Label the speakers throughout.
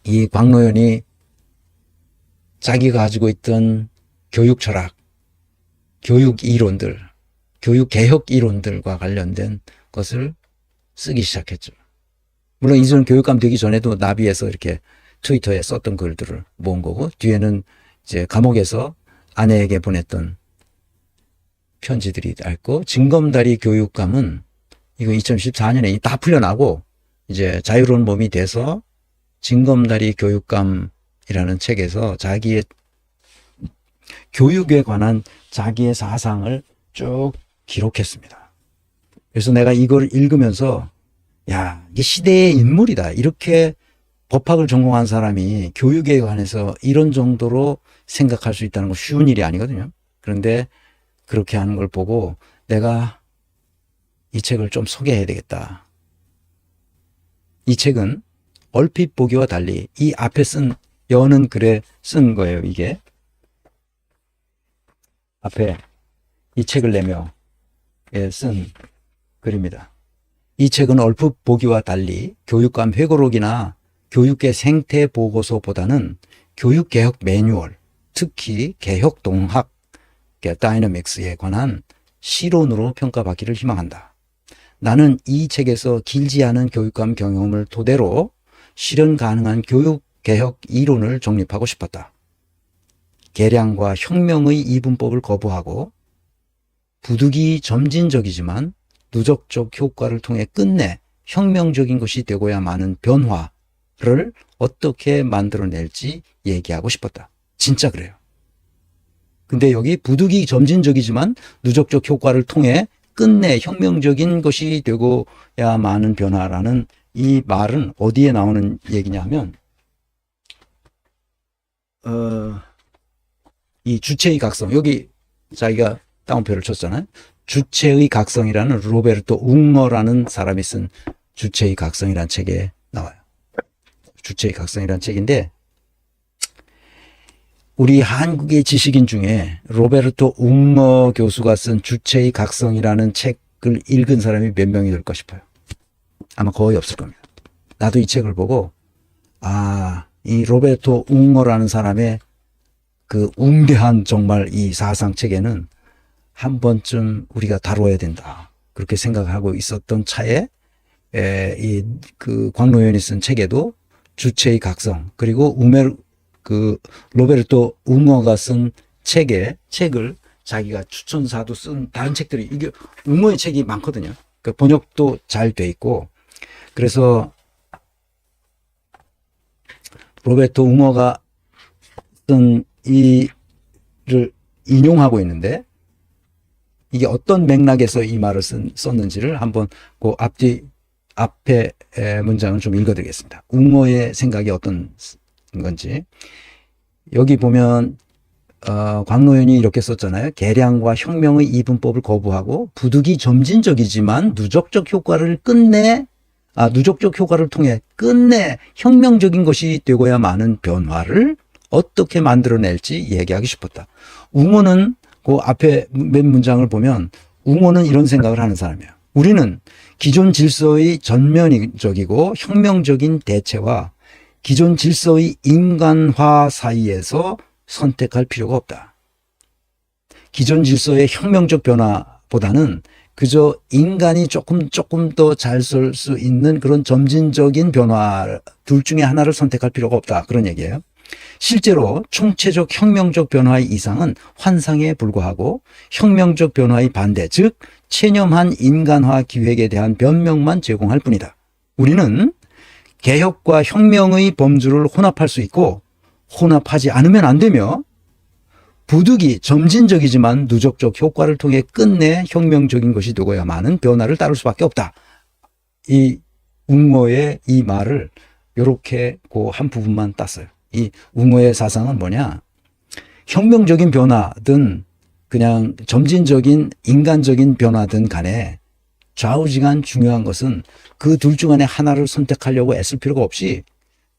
Speaker 1: 이 광노현이 자기가 가지고 있던 교육 철학, 교육 이론들, 교육 개혁 이론들과 관련된 것을 쓰기 시작했죠. 물론 이전 교육감 되기 전에도 나비에서 이렇게 트위터에 썼던 글들을 모은 거고, 뒤에는 이제 감옥에서 아내에게 보냈던 편지들이 있고, 징검다리 교육감은 이거 2014년에 다 풀려나고 이제 자유로운 몸이 돼서 징검다리 교육감이라는 책에서 자기의 교육에 관한 자기의 사상을 쭉 기록했습니다. 그래서 내가 이걸 읽으면서 야, 이게 시대의 인물이다. 이렇게 법학을 전공한 사람이 교육에 관해서 이런 정도로 생각할 수 있다는 건 쉬운 일이 아니거든요. 그런데 그렇게 하는 걸 보고 내가 이 책을 좀 소개해야 되겠다. 이 책은 얼핏 보기와 달리 이 앞에 쓴 여는 글에 쓴 거예요. 이게 앞에 이 책을 내며 쓴 글입니다. 이 책은 얼핏 보기와 달리 교육감 회고록이나 교육계 생태 보고서보다는 교육개혁 매뉴얼, 특히 개혁 동학, 다이너믹스에 관한 실론으로 평가받기를 희망한다. 나는 이 책에서 길지 않은 교육감 경험을 토대로 실현 가능한 교육개혁 이론을 정립하고 싶었다. 개량과 혁명의 이분법을 거부하고 부득이 점진적이지만 누적적 효과를 통해 끝내 혁명적인 것이 되고야마는 변화를 어떻게 만들어낼지 얘기하고 싶었다. 진짜 그래요. 근데 여기 부득이 점진적이지만 누적적 효과를 통해 끝내 혁명적인 것이 되고야마는 변화라는 이 말은 어디에 나오는 얘기냐 하면 이 주체의 각성, 여기 자기가 따옴표를 쳤잖아요. 주체의 각성이라는 로베르토 웅어라는 사람이 쓴 주체의 각성이라는 책에 나와요. 주체의 각성이라는 책인데 우리 한국의 지식인 중에 로베르토 웅어 교수가 쓴 주체의 각성이라는 책을 읽은 사람이 몇 명이 될까 싶어요. 아마 거의 없을 겁니다. 나도 이 책을 보고 이 로베르토 웅어라는 사람의 그 웅대한 정말 이 사상 체계는 한 번쯤 우리가 다뤄야 된다. 그렇게 생각하고 있었던 차에 그 광노현이 쓴 책에도 주체의 각성 그리고 로베르토 웅어가 쓴 책을 자기가 추천사도 쓴 다른 책들이 이게 웅어의 책이 많거든요. 그 번역도 잘 돼 있고 그래서 로베르토 웅어가 쓴 이를 인용하고 있는데 이게 어떤 맥락에서 이 말을 썼는지를 한번 그 앞에 문장을 좀 읽어드리겠습니다. 웅어의 생각이 어떤 건지. 여기 보면 광노현이 이렇게 썼잖아요. 개량과 혁명의 이분법을 거부하고 부득이 점진적이지만 누적적 효과를 통해 끝내 혁명적인 것이 되고야마는 변화를 어떻게 만들어낼지 얘기하기 싶었다. 웅어는 그 앞에 몇 문장을 보면 웅어는 이런 생각을 하는 사람이에요. 우리는 기존 질서의 전면적이고 혁명적인 대체와 기존 질서의 인간화 사이에서 선택할 필요가 없다. 기존 질서의 혁명적 변화보다는 그저 인간이 조금 더 잘 설 수 있는 그런 점진적인 변화 둘 중에 하나를 선택할 필요가 없다. 그런 얘기예요. 실제로 총체적 혁명적 변화의 이상은 환상에 불과하고 혁명적 변화의 반대, 즉 체념한 인간화 기획에 대한 변명만 제공할 뿐이다. 우리는 개혁과 혁명의 범주를 혼합할 수 있고 혼합하지 않으면 안 되며 부득이 점진적이지만 누적적 효과를 통해 끝내 혁명적인 것이 되고야마는 변화를 따를 수밖에 없다. 이 웅어의 이 말을 이렇게 그 한 부분만 땄어요. 이 웅어의 사상은 뭐냐? 혁명적인 변화든 그냥 점진적인 인간적인 변화든 간에 좌우지간 중요한 것은 그 둘 중 안에 하나를 선택하려고 애쓸 필요가 없이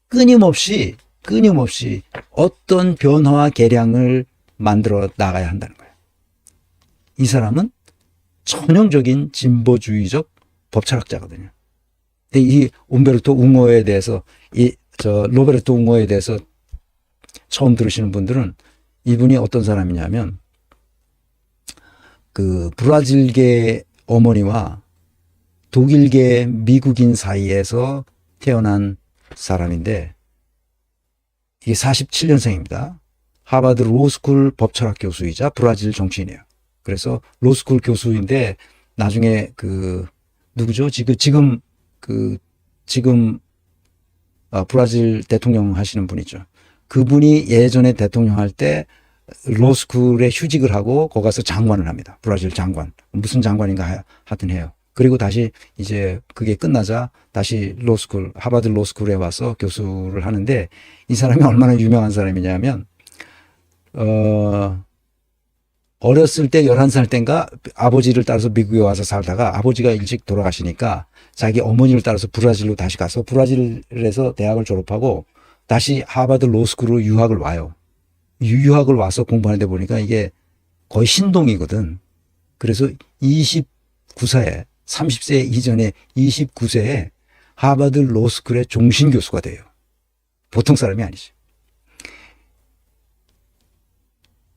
Speaker 1: 끊임없이 어떤 변화와 개량을 만들어 나가야 한다는 거예요. 이 사람은 전형적인 진보주의적 법철학자거든요. 이 움베르토 웅어에 대해서 이 저 로베르토 웅어에 대해서 처음 들으시는 분들은 이분이 어떤 사람이냐면 그 브라질계 어머니와 독일계 미국인 사이에서 태어난 사람인데 이게 47년생입니다. 하버드 로스쿨 법철학 교수이자 브라질 정치인이에요. 그래서 로스쿨 교수인데 나중에 그 누구죠? 지금 브라질 대통령 하시는 분이죠. 그분이 예전에 대통령 할 때 로스쿨에 휴직을 하고 거기 가서 장관을 합니다. 브라질 장관. 무슨 장관인가 하여튼 해요. 그리고 다시 이제 그게 끝나자 다시 로스쿨, 하버드 로스쿨에 와서 교수를 하는데 이 사람이 얼마나 유명한 사람이냐면, 어렸을 때 11살 땐가 아버지를 따라서 미국에 와서 살다가 아버지가 일찍 돌아가시니까 자기 어머니를 따라서 브라질로 다시 가서 브라질에서 대학을 졸업하고 다시 하버드 로스쿨로 유학을 와요. 유학을 와서 공부하는데 보니까 이게 거의 신동이거든. 그래서 29세에 30세 이전에 29세에 하버드 로스쿨의 종신 교수가 돼요. 보통 사람이 아니지.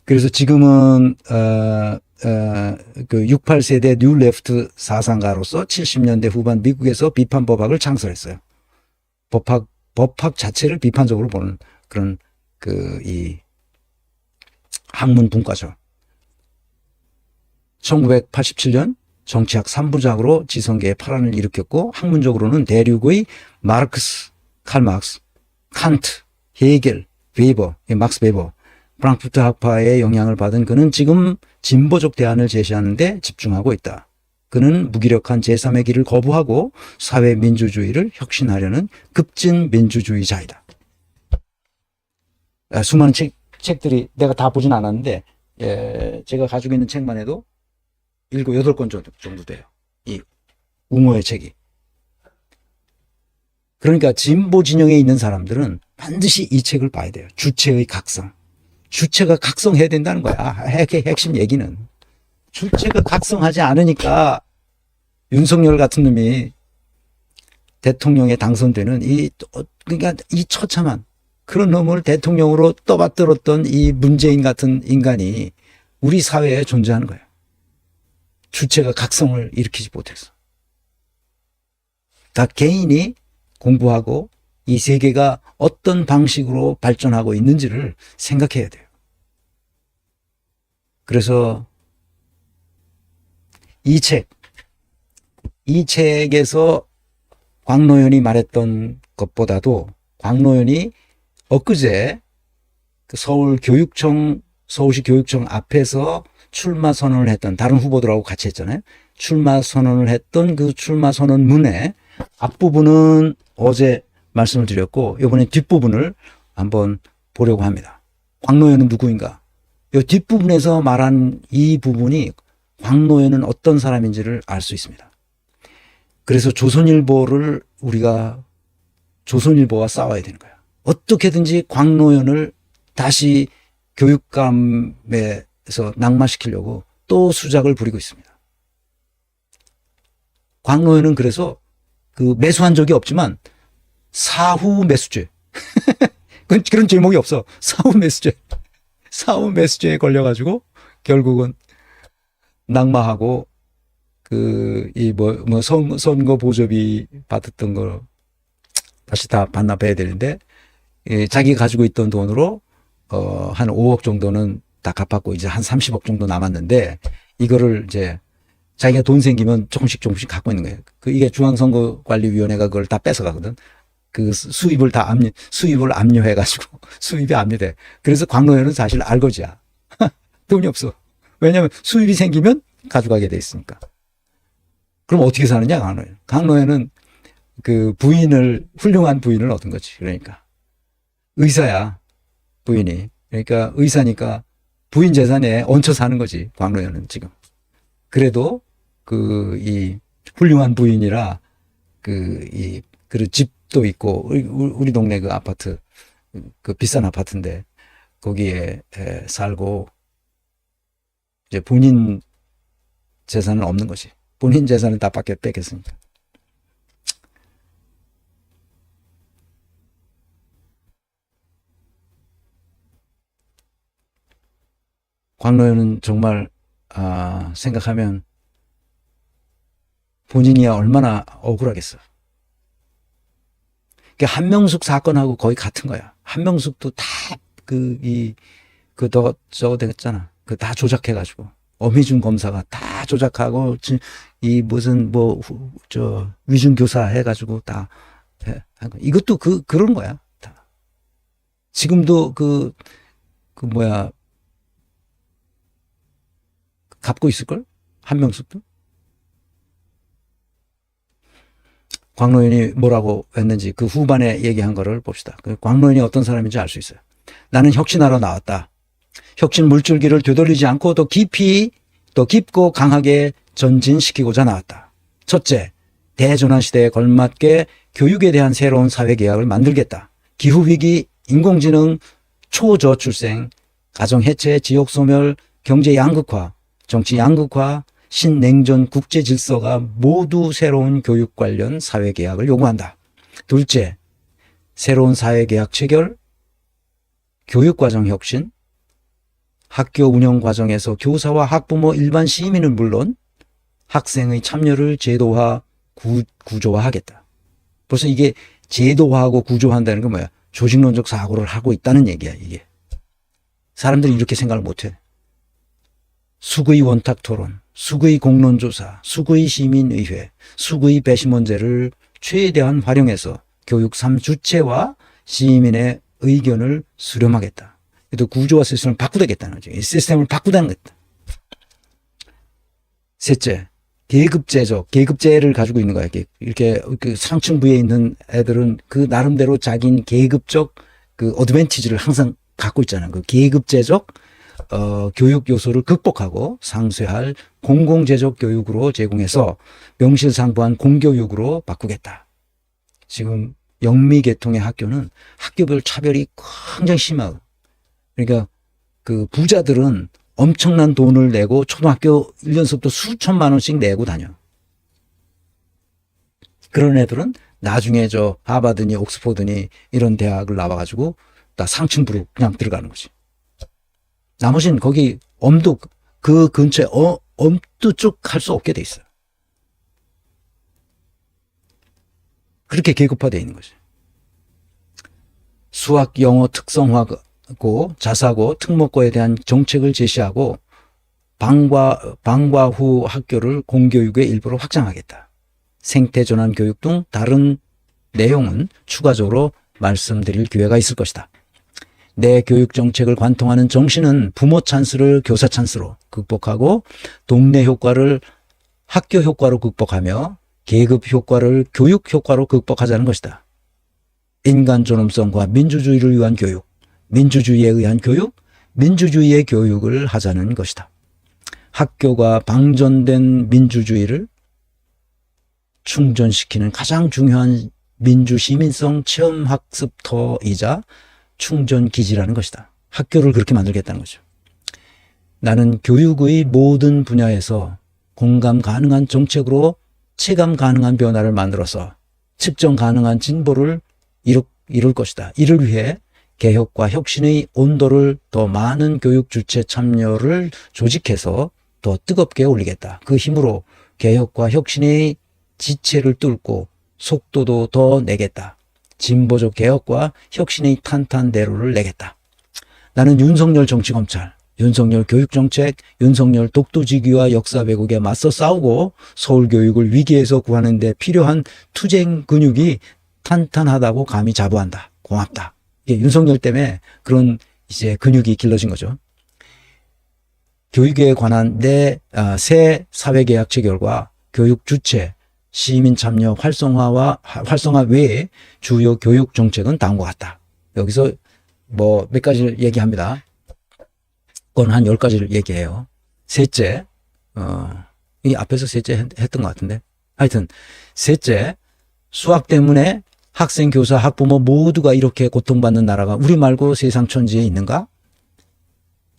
Speaker 1: 그래서 지금은 그 68세대 뉴 레프트 사상가로서 70년대 후반 미국에서 비판 법학을 창설했어요. 법학 자체를 비판적으로 보는 그런 이 학문 분과죠. 1987년 정치학 3부작으로 지성계의 파란을 일으켰고 학문적으로는 대륙의 마르크스, 칼막스, 칸트, 헤겔, 베이버, 막스 베이버, 프랑크푸르트 학파의 영향을 받은 그는 지금 진보적 대안을 제시하는 데 집중하고 있다. 그는 무기력한 제3의 길을 거부하고 사회민주주의를 혁신하려는 급진민주주의자이다. 수많은 책들이 내가 다 보진 않았는데 제가 가지고 있는 책만 해도 7, 8권 정도 돼요. 이 웅어의 책이. 그러니까 진보 진영에 있는 사람들은 반드시 이 책을 봐야 돼요. 주체의 각성. 주체가 각성해야 된다는 거야. 핵심 얘기는. 주체가 각성하지 않으니까 윤석열 같은 놈이 대통령에 당선되는 그러니까 이 처참한 그런 놈을 대통령으로 떠받들었던 이 문재인 같은 인간이 우리 사회에 존재하는 거예요. 주체가 각성을 일으키지 못해서. 다 개인이 공부하고 이 세계가 어떤 방식으로 발전하고 있는지를 생각해야 돼요. 그래서 이 책에서 광노현이 말했던 것보다도 광노현이 엊그제 서울시 교육청 앞에서 출마 선언을 했던 다른 후보들하고 같이 했잖아요. 출마 선언을 했던 그 출마 선언문의 앞부분은 어제 말씀을 드렸고 이번에 뒷부분을 한번 보려고 합니다. 광노현은 누구인가? 이 뒷부분에서 말한 이 부분이 광노현은 어떤 사람인지를 알 수 있습니다. 그래서 조선일보와 싸워야 되는 거야. 어떻게든지 광노현을 다시 교육감에서 낙마시키려고 또 수작을 부리고 있습니다. 광노현은 그래서 그 매수한 적이 없지만 사후 매수죄. 그런 제목이 없어. 사후 매수죄에 걸려가지고 결국은 낙마하고 선거 보조비 받았던 거 다시 다 반납해야 되는데 자기가 가지고 있던 돈으로 한 5억 정도는 다 갚았고 이제 한 30억 정도 남았는데 이거를 이제 자기가 돈 생기면 조금씩 갖고 있는 거예요. 이게 중앙선거관리위원회가 그걸 다 뺏어가거든. 그 수입을 압류해가지고 수입이 압류돼. 그래서 광노현은 사실 알거지야. 돈이 없어. 왜냐하면 수입이 생기면 가져가게 돼 있으니까. 그럼 어떻게 사느냐, 광노현. 광노현은 그 훌륭한 부인을 얻은 거지. 그러니까. 의사야, 부인이. 그러니까 의사니까 부인 재산에 얹혀 사는 거지, 광노현은 지금. 그래도 이 훌륭한 부인이라 그 집도 있고 우리 동네 그 아파트 그 비싼 아파트인데 거기에 살고 이제 본인 재산은 없는 거지. 본인 재산은 다 뺏겼으니까. 광로현은 정말 생각하면 본인이야 얼마나 억울하겠어. 한명숙 사건하고 거의 같은 거야. 한명숙도 다 저거 되겠잖아. 다 조작해가지고. 엄희준 검사가 다 조작하고, 무슨, 위중교사 해가지고 다, 이것도 그런 거야. 다. 지금도 갚고 있을걸? 한명숙도? 광로현이 뭐라고 했는지 그 후반에 얘기한 거를 봅시다. 광로현이 어떤 사람인지 알 수 있어요. 나는 혁신하러 나왔다. 혁신 물줄기를 되돌리지 않고 더 깊고 강하게 전진시키고자 나왔다. 첫째, 대전환 시대에 걸맞게 교육에 대한 새로운 사회계약을 만들겠다. 기후위기, 인공지능, 초저출생, 가정해체, 지역소멸, 경제 양극화, 정치 양극화, 신냉전 국제질서가 모두 새로운 교육 관련 사회계약을 요구한다. 둘째, 새로운 사회계약 체결, 교육과정 혁신, 학교 운영 과정에서 교사와 학부모 일반 시민은 물론 학생의 참여를 제도화, 구조화하겠다. 벌써 이게 제도화하고 구조화한다는 건 뭐야? 조직론적 사고를 하고 있다는 얘기야, 이게. 사람들이 이렇게 생각을 못해. 수의 원탁 토론, 수의 공론조사, 수의 시민의회, 수의 배심원제를 최대한 활용해서 교육 3주체와 시민의 의견을 수렴하겠다. 또 구조화 시스템을 바꾸겠다는 거죠. 이 시스템을 바꾸다는 거다. 셋째, 계급제를 가지고 있는 거야. 이렇게 상층 부에 있는 애들은 나름대로 자기는 계급적 어드밴티지를 항상 갖고 있잖아요. 계급제적 교육 요소를 극복하고 상쇄할 공공재적 교육으로 제공해서 명실상부한 공교육으로 바꾸겠다. 지금 영미계통의 학교는 학교별 차별이 굉장히 심하고, 그러니까 부자들은 엄청난 돈을 내고 초등학교 1년서부터 수천만 원씩 내고 다녀. 그런 애들은 나중에 하버드니 옥스퍼드니 이런 대학을 나와가지고 다 상층부로 그냥 들어가는 거지. 나머지는 거기 그 근처에 엄두 쭉 할 수 없게 돼 있어요. 그렇게 계급화되어 있는 거지. 수학, 영어 특성화고 자사고, 특목고에 대한 정책을 제시하고 방과 후 학교를 공교육의 일부로 확장하겠다. 생태전환 교육 등 다른 내용은 추가적으로 말씀드릴 기회가 있을 것이다. 내 교육 정책을 관통하는 정신은 부모 찬스를 교사 찬스로 극복하고 동네 효과를 학교 효과로 극복하며 계급 효과를 교육 효과로 극복하자는 것이다. 인간 존엄성과 민주주의를 위한 교육, 민주주의에 의한 교육, 민주주의의 교육을 하자는 것이다. 학교가 방전된 민주주의를 충전시키는 가장 중요한 민주시민성 체험학습터이자 충전기지라는 것이다. 학교를 그렇게 만들겠다는 거죠. 나는 교육의 모든 분야에서 공감 가능한 정책으로 체감 가능한 변화를 만들어서 측정 가능한 진보를 이룰 것이다. 이를 위해 개혁과 혁신의 온도를 더 많은 교육 주체 참여를 조직해서 더 뜨겁게 올리겠다. 그 힘으로 개혁과 혁신의 지체를 뚫고 속도도 더 내겠다. 진보적 개혁과 혁신의 탄탄대로를 내겠다. 나는 윤석열 정치검찰, 윤석열 교육정책, 윤석열 독도지기와 역사 왜곡에 맞서 싸우고 서울교육을 위기에서 구하는 데 필요한 투쟁 근육이 탄탄하다고 감히 자부한다. 고맙다. 이게 윤석열 때문에 그런 이제 근육이 길러진 거죠. 교육에 관한 새 사회계약 체결과 교육 주체, 시민 참여 활성화 외에 주요 교육 정책은 다음과 같다. 여기서 몇 가지를 얘기합니다. 그건 한 10가지를 얘기해요. 셋째, 이 앞에서 셋째 했던 것 같은데. 하여튼, 셋째, 수학 때문에 학생, 교사, 학부모 모두가 이렇게 고통받는 나라가 우리 말고 세상 천지에 있는가?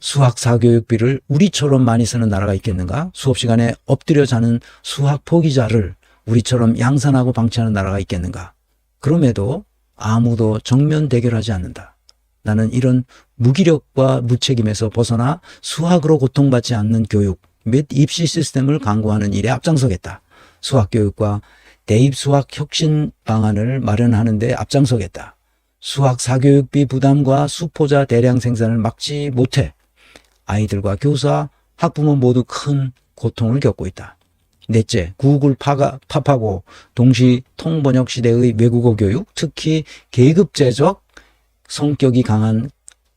Speaker 1: 수학 사교육비를 우리처럼 많이 쓰는 나라가 있겠는가? 수업 시간에 엎드려 자는 수학 포기자를 우리처럼 양산하고 방치하는 나라가 있겠는가? 그럼에도 아무도 정면 대결하지 않는다. 나는 이런 무기력과 무책임에서 벗어나 수학으로 고통받지 않는 교육 및 입시 시스템을 강구하는 일에 앞장서겠다. 수학교육과 대입 수학 혁신 방안을 마련하는 데 앞장서겠다. 수학 사교육비 부담과 수포자 대량 생산을 막지 못해 아이들과 교사, 학부모 모두 큰 고통을 겪고 있다. 넷째, 구글 팝하고 동시 통번역 시대의 외국어 교육, 특히 계급제적 성격이 강한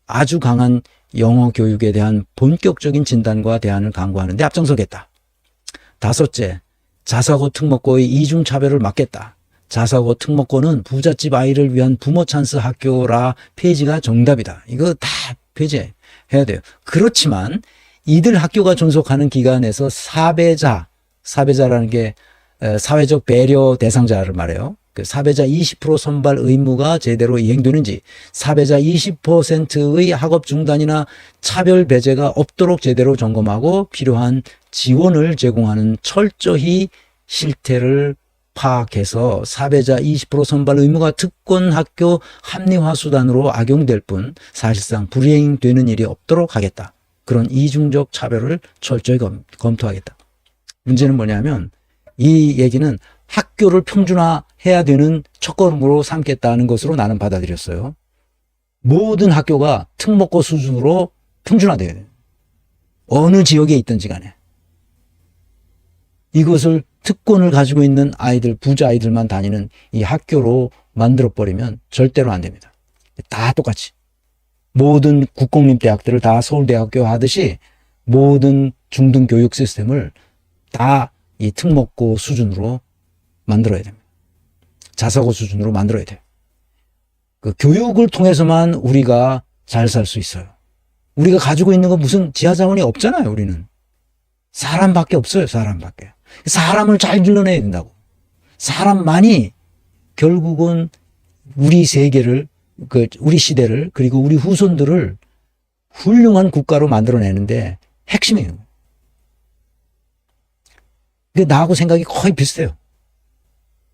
Speaker 1: 아주 강한 영어 교육에 대한 본격적인 진단과 대안을 강구하는 데 앞장서겠다. 다섯째, 자사고 특목고의 이중차별을 막겠다. 자사고 특목고는 부잣집 아이를 위한 부모 찬스 학교라 폐지가 정답이다. 이거 다 폐지해야 돼요. 그렇지만 이들 학교가 존속하는 기관에서 사배자라는 게 사회적 배려 대상자를 말해요. 그 사배자 20% 선발 의무가 제대로 이행되는지, 사배자 20%의 학업 중단이나 차별 배제가 없도록 제대로 점검하고 필요한 지원을 제공하는 철저히 실태를 파악해서 사배자 20% 선발 의무가 특권 학교 합리화 수단으로 악용될 뿐 사실상 불이행되는 일이 없도록 하겠다. 그런 이중적 차별을 철저히 검토하겠다. 문제는 뭐냐면 이 얘기는 학교를 평준화해야 되는 첫걸음으로 삼겠다는 것으로 나는 받아들였어요. 모든 학교가 특목고 수준으로 평준화돼야 돼요. 어느 지역에 있든지 간에. 이것을 특권을 가지고 있는 아이들, 부자 아이들만 다니는 이 학교로 만들어버리면 절대로 안 됩니다. 다 똑같이. 모든 국공립대학들을 다 서울대학교 하듯이 모든 중등교육 시스템을 다 이 특목고 수준으로 만들어야 됩니다. 자사고 수준으로 만들어야 돼요. 그 교육을 통해서만 우리가 잘 살 수 있어요. 우리가 가지고 있는 건 무슨 지하자원이 없잖아요, 우리는. 사람밖에 없어요, 사람밖에. 사람을 잘 길러내야 된다고. 사람만이 결국은 우리 세계를, 우리 시대를, 그리고 우리 후손들을 훌륭한 국가로 만들어내는데 핵심이에요. 나하고 생각이 거의 비슷해요.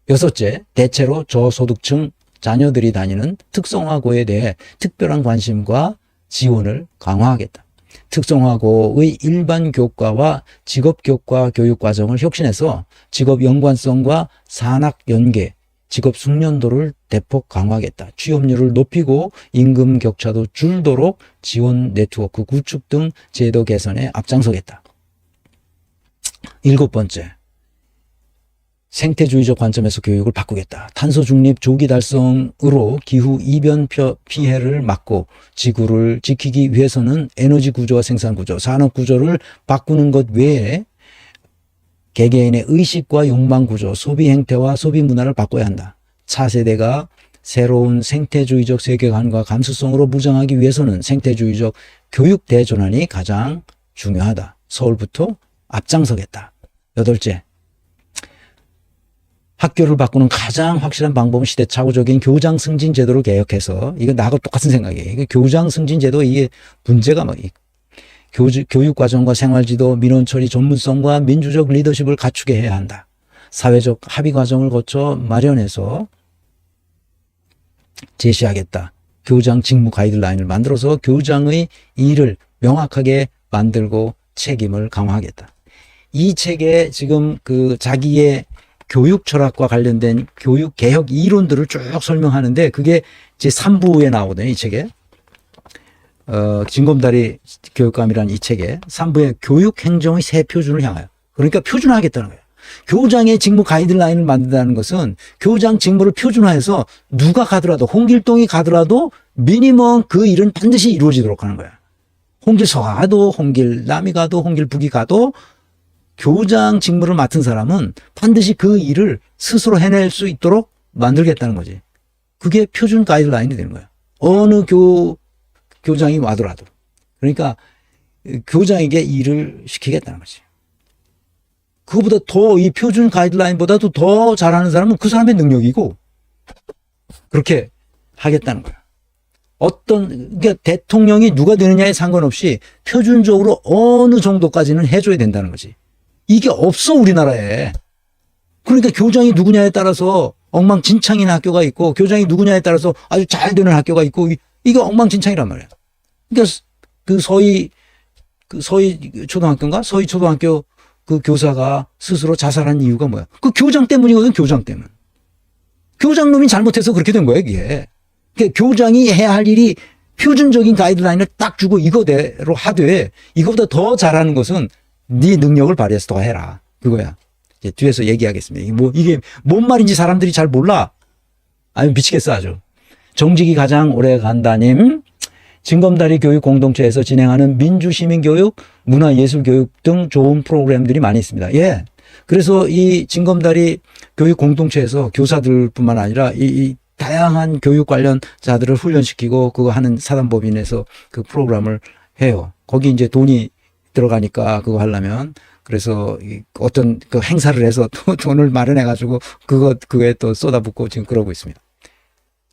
Speaker 1: 여섯째, 대체로 저소득층 자녀들이 다니는 특성화고에 대해 특별한 관심과 지원을 강화하겠다. 특성화고의 일반 교과와 직업교과 교육과정을 혁신해서 직업 연관성과 산학 연계, 직업 숙련도를 대폭 강화하겠다. 취업률을 높이고 임금 격차도 줄도록 지원 네트워크 구축 등 제도 개선에 앞장서겠다. 일곱 번째, 생태주의적 관점에서 교육을 바꾸겠다. 탄소 중립 조기 달성으로 기후 이변 피해를 막고 지구를 지키기 위해서는 에너지 구조와 생산 구조, 산업 구조를 바꾸는 것 외에 개개인의 의식과 욕망 구조, 소비 행태와 소비 문화를 바꿔야 한다. 차세대가 새로운 생태주의적 세계관과 감수성으로 무장하기 위해서는 생태주의적 교육 대전환이 가장 중요하다. 서울부터 앞장서겠다. 여덟째, 학교를 바꾸는 가장 확실한 방법은 시대착오적인 교장 승진 제도를 개혁해서, 이거 나하고 똑같은 생각이에요. 이거 교장 승진 제도, 이게 문제가 교육 과정과 생활지도, 민원 처리 전문성과 민주적 리더십을 갖추게 해야 한다. 사회적 합의 과정을 거쳐 마련해서 제시하겠다. 교장 직무 가이드라인을 만들어서 교장의 일을 명확하게 만들고 책임을 강화하겠다. 이 책에 지금 자기의 교육 철학과 관련된 교육 개혁 이론들을 쭉 설명하는데, 그게 제 3부에 나오거든요, 이 책에. 진검다리 교육감이라는 이 책에 3부에 교육 행정의 새 표준을 향하여. 그러니까 표준화하겠다는 거예요. 교장의 직무 가이드라인을 만든다는 것은 교장 직무를 표준화해서 누가 가더라도, 홍길동이 가더라도 미니멈 그 일은 반드시 이루어지도록 하는 거야. 홍길서가 가도, 홍길남이 가도, 홍길북이 가도 교장 직무를 맡은 사람은 반드시 그 일을 스스로 해낼 수 있도록 만들겠다는 거지. 그게 표준 가이드라인이 되는 거야. 어느 교장이 와더라도. 그러니까 교장에게 일을 시키겠다는 거지. 그거보다 더, 이 표준 가이드라인보다도 더 잘하는 사람은 그 사람의 능력이고, 그렇게 하겠다는 거야. 그러니까 대통령이 누가 되느냐에 상관없이 표준적으로 어느 정도까지는 해줘야 된다는 거지. 이게 없어, 우리나라에. 그러니까 교장이 누구냐에 따라서 엉망진창인 학교가 있고, 교장이 누구냐에 따라서 아주 잘 되는 학교가 있고, 이게 엉망진창이란 말이야. 그러니까 서희 초등학교인가? 서희 초등학교 그 교사가 스스로 자살한 이유가 뭐야? 그 교장 때문이거든, 교장 때문. 교장놈이 잘못해서 그렇게 된 거야, 이게. 그러니까 교장이 해야 할 일이 표준적인 가이드라인을 딱 주고 이거대로 하되 이거보다 더 잘하는 것은 네 능력을 발휘해서 더 해라. 그거야. 이제 뒤에서 얘기하겠습니다. 이게 뭔 말인지 사람들이 잘 몰라. 아유, 미치겠어, 아주. 정직이 가장 오래 간다님. 징검다리 교육 공동체에서 진행하는 민주시민교육, 문화예술교육 등 좋은 프로그램들이 많이 있습니다. 예. 그래서 이 징검다리 교육 공동체에서 교사들뿐만 아니라 이 다양한 교육 관련자들을 훈련시키고 그거 하는 사단법인에서 그 프로그램을 해요. 거기 이제 돈이 들어가니까 그거 하려면 그래서 어떤 그 행사를 해서 또 돈을 마련해가지고 그거에 또 쏟아붓고 지금 그러고 있습니다.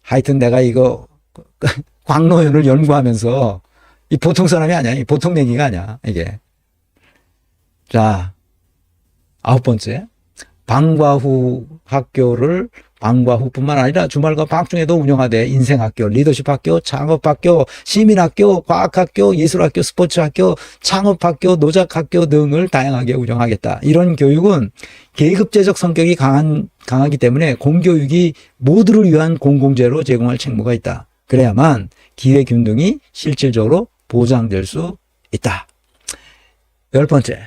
Speaker 1: 하여튼 내가 이거 광노현을 연구하면서 이 보통 사람이 아니야. 이 보통 얘기가 아니야. 이게. 자, 9번째. 방과 후 학교를 방과 후뿐만 아니라 주말과 방학 중에도 운영하되 인생학교, 리더십학교, 창업학교, 시민학교, 과학학교, 예술학교, 스포츠학교, 창업학교, 노작학교 등을 다양하게 운영하겠다. 이런 교육은 계급제적 성격이 강하기 때문에 공교육이 모두를 위한 공공재로 제공할 책무가 있다. 그래야만 기회균등이 실질적으로 보장될 수 있다. 10번째.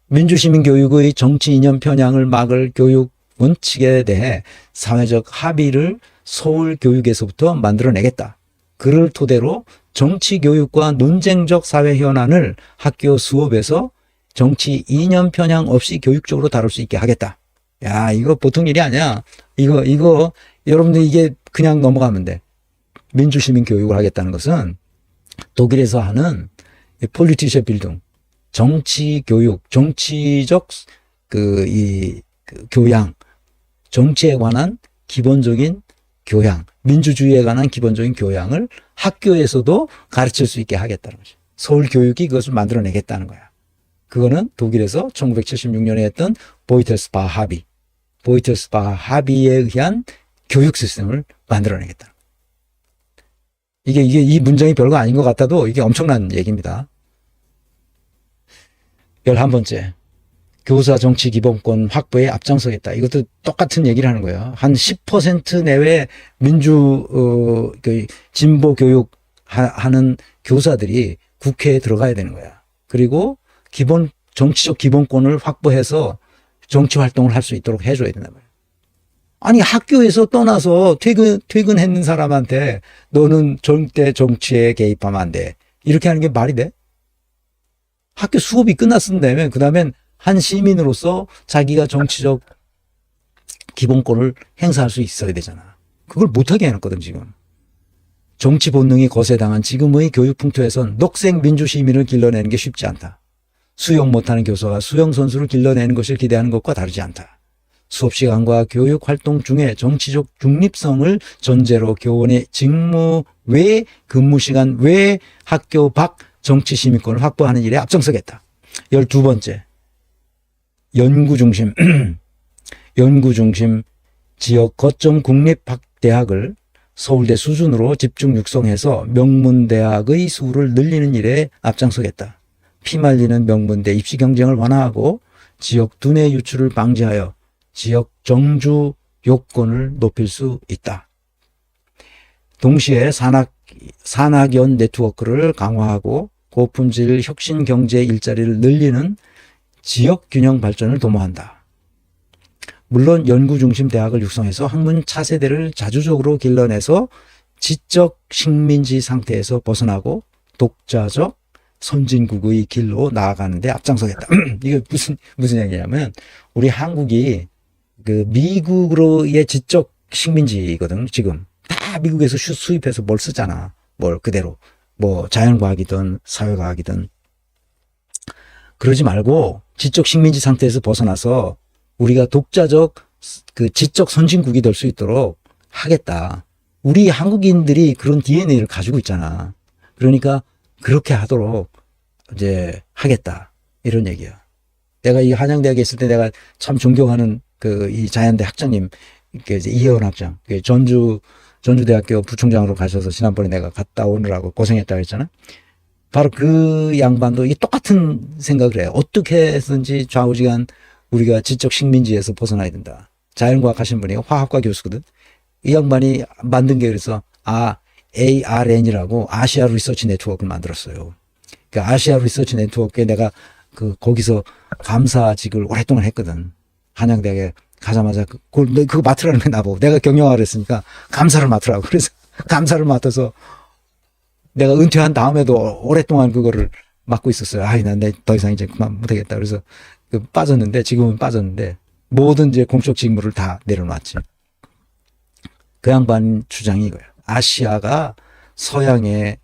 Speaker 1: 민주시민교육의 정치 이념 편향을 막을 교육 원칙에 대해 사회적 합의를 서울교육에서부터 만들어내겠다. 그를 토대로 정치교육과 논쟁적 사회 현안을 학교 수업에서 정치 이념 편향 없이 교육적으로 다룰 수 있게 하겠다. 야, 이거 보통 일이 아니야. 이거 여러분들 이게 그냥 넘어가면 돼. 민주시민교육을 하겠다는 것은 독일에서 하는 폴리티셔 빌딩, 정치교육, 정치적 교양, 정치에 관한 기본적인 교양, 민주주의에 관한 기본적인 교양을 학교에서도 가르칠 수 있게 하겠다는 거죠. 서울교육이 그것을 만들어내겠다는 거야. 그거는 독일에서 1976년에 했던 보이텔스바 합의, 보이텔스바 합의에 의한 교육 시스템을 만들어내겠다. 이게 이 문장이 별거 아닌 것 같아도 이게 엄청난 얘기입니다. 11번째. 교사 정치 기본권 확보에 앞장서겠다. 이것도 똑같은 얘기를 하는 거예요. 한 10% 내외 진보 교육 하는 교사들이 국회에 들어가야 되는 거야. 그리고 정치적 기본권을 확보해서 정치 활동을 할 수 있도록 해줘야 된단 말이야. 아니, 학교에서 떠나서 퇴근했는 사람한테 너는 절대 정치에 개입하면 안 돼. 이렇게 하는 게 말이 돼? 학교 수업이 끝났다면 그 다음엔 한 시민으로서 자기가 정치적 기본권을 행사할 수 있어야 되잖아. 그걸 못하게 해놨거든, 지금. 정치 본능이 거세당한 지금의 교육 풍토에선 녹색 민주시민을 길러내는 게 쉽지 않다. 수영 못하는 교사가 수영 선수를 길러내는 것을 기대하는 것과 다르지 않다. 수업 시간과 교육 활동 중에 정치적 중립성을 전제로 교원의 직무 외 근무 시간 외 학교 밖 정치 시민권을 확보하는 일에 앞장서겠다. 12번째. 연구중심 지역 거점 국립대학을 서울대 수준으로 집중 육성해서 명문대학의 수를 늘리는 일에 앞장서겠다. 피말리는 명문대 입시 경쟁을 완화하고 지역 두뇌 유출을 방지하여 지역 정주 요건을 높일 수 있다. 동시에 산학연 네트워크를 강화하고 고품질 혁신 경제 일자리를 늘리는 지역 균형 발전을 도모한다. 물론 연구 중심 대학을 육성해서 학문 차세대를 자주적으로 길러내서 지적 식민지 상태에서 벗어나고 독자적 선진국의 길로 나아가는 데 앞장서겠다. 이게 무슨 얘기냐면 우리 한국이 그 미국으로의 지적 식민지거든. 지금 다 미국에서 수입해서 뭘 쓰잖아. 뭘 그대로 뭐 자연과학이든 사회과학이든. 그러지 말고 지적 식민지 상태에서 벗어나서 우리가 독자적 그 지적 선진국이 될 수 있도록 하겠다. 우리 한국인들이 그런 DNA를 가지고 있잖아. 그러니까 그렇게 하도록 이제 하겠다. 이런 얘기야. 내가 이 한양대학에 있을 때 내가 참 존경하는 이 자연대 학장님, 이제 이혜원 학장, 전주대학교 부총장으로 가셔서 지난번에 내가 갔다 오느라고 고생했다고 했잖아. 바로 그 양반도 이게 똑같은 생각을 해요. 어떻게 해서든지 좌우지간 우리가 지적 식민지에서 벗어나야 된다. 자연과학 하신 분이 화학과 교수거든. 이 양반이 만든 게 그래서 ARN이라고 아시아 리서치 네트워크를 만들었어요. 그 아시아 리서치 네트워크에 내가 거기서 감사직을 오랫동안 했거든. 한양대학에 가자마자 그거 맡으라는 게 나보고 내가 경영학을 했으니까 감사를 맡으라고. 그래서 감사를 맡아서 내가 은퇴한 다음에도 오랫동안 그거를 맡고 있었어요. 난 더 이상 이제 그만 못하겠다. 그래서 빠졌는데, 지금은 빠졌는데, 모든 이제 공적 직무를 다 내려놨지. 그 양반 주장이 이거야. 아시아가 서양에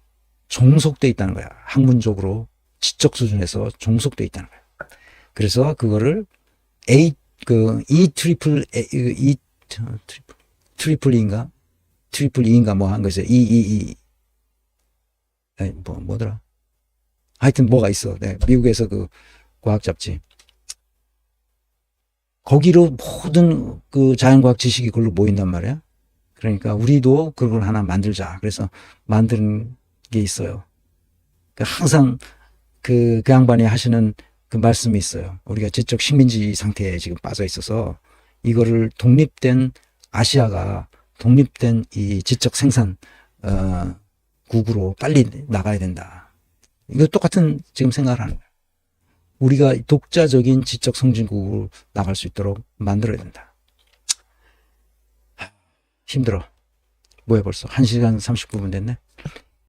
Speaker 1: 종속돼 있다는 거야. 학문적으로 지적 수준에서 종속돼 있다는 거야. 그래서 그거를 트리플 E인가 뭐 한 거죠. 뭐더라. 하여튼 뭐가 있어. 네, 미국에서 그 과학 잡지. 거기로 모든 그 자연과학 지식이 그걸로 모인단 말이야. 그러니까 우리도 그걸 하나 만들자. 그래서 만든 게 있어요. 항상 그 양반이 하시는 그 말씀이 있어요. 우리가 지적 식민지 상태에 지금 빠져 있어서 이거를 아시아가 독립된 이 지적 생산 국으로 빨리 나가야 된다. 이거 똑같은 지금 생각을 하는 거예요. 우리가 독자적인 지적 성진국으로 나갈 수 있도록 만들어야 된다. 힘들어. 뭐야 벌써 1시간 39분 됐네.